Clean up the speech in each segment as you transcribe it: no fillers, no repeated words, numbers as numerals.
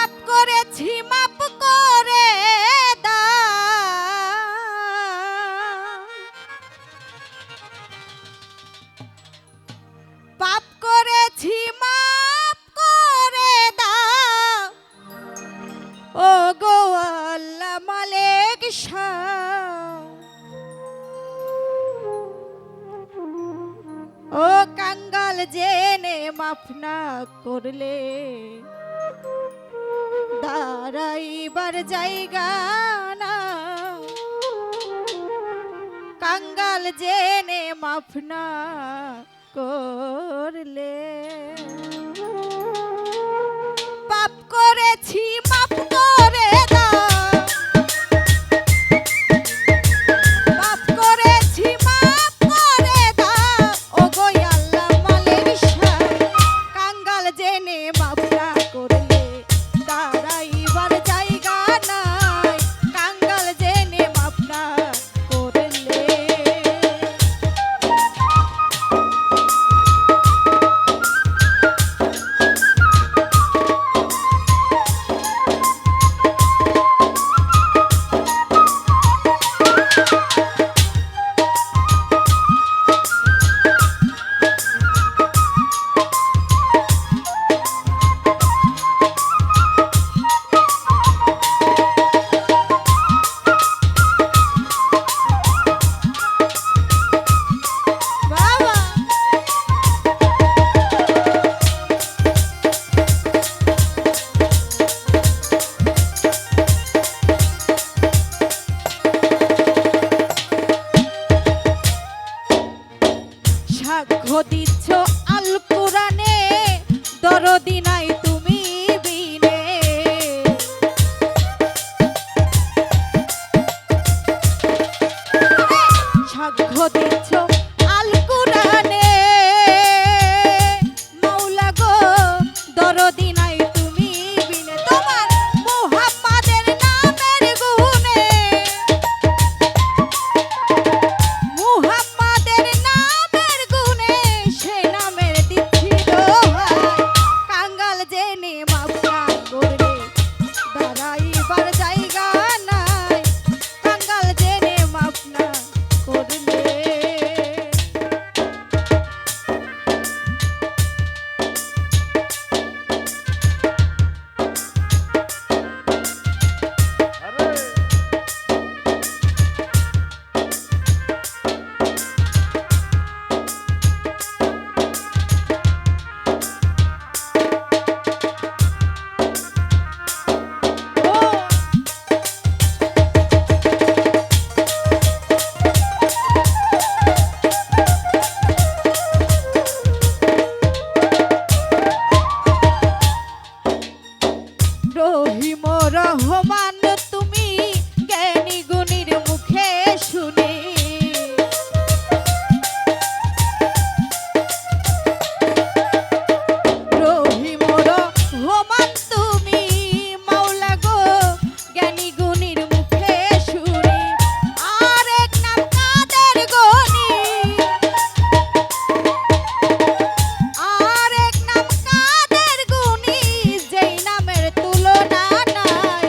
পাপ করেছি মাপ করে দাও, পাপ করেছি মাপ করে দাও ও গো আল্লাহ মালিক শাহ। ও কাঙ্গাল জেনে মাফ না করলে দাঁড়াইবার জায়গা না, কাঙ্গাল জেনে মাফ না করলে। পাপ করেছি মাফ করে দাও, পাপ করেছি মাফ করে দাও ও গো আল্লাহ মালিক শাহ। কাঙ্গাল জেনে মাফ না করলে দাঁড়াইবার জায়গা নাই, কাঙ্গাল জেনে মাফ না করলে। সাক্ষ্য দিচ্ছ আল কোরআনে দরদি নাই তুমি বিনে, সাক্ষ্য দিচ্ছ আল কোরআনে মাওলা গো দরদি নাই তুমি বিনে। তোমার মুহাম্মাদের নামের গুণে, মুহাম্মাদের নামের গুণে সে নামের দিচ্ছি দোহাই, কাঙ্গাল জেনে মাফ না করলে দাঁড়াইবার জায়গা নাই, কাঙ্গাল জেনে মাফ না করলে। রহিম রহমান তুমি জ্ঞানী গুণীর মুখে শুনি, রহিম রহমান তুমি মাওলা গো জ্ঞানী গুণীর মুখে শুনি। আর এক নাম কাদের গনি, আর এক নাম কাদের গুণী যেই নামের তুলনা নাই,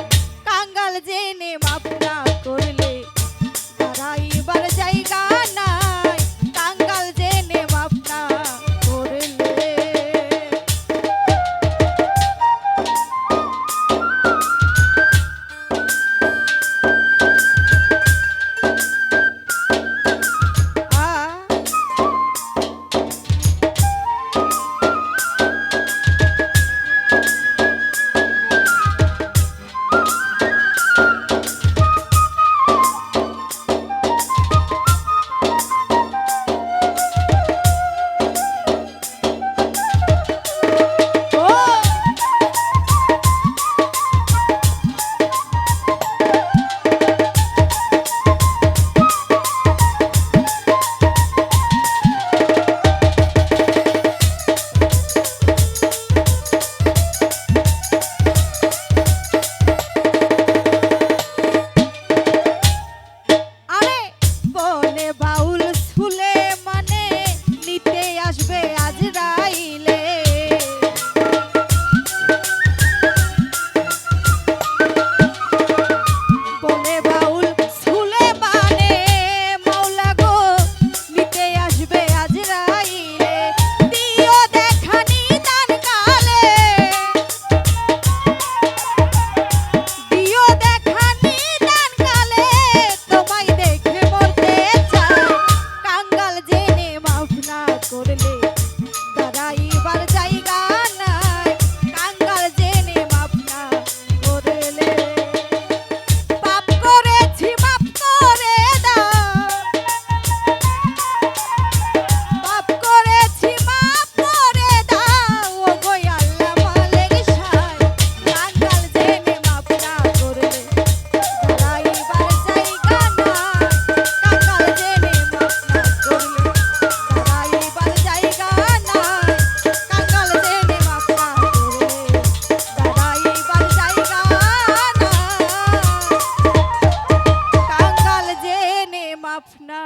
মাফ না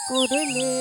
করলে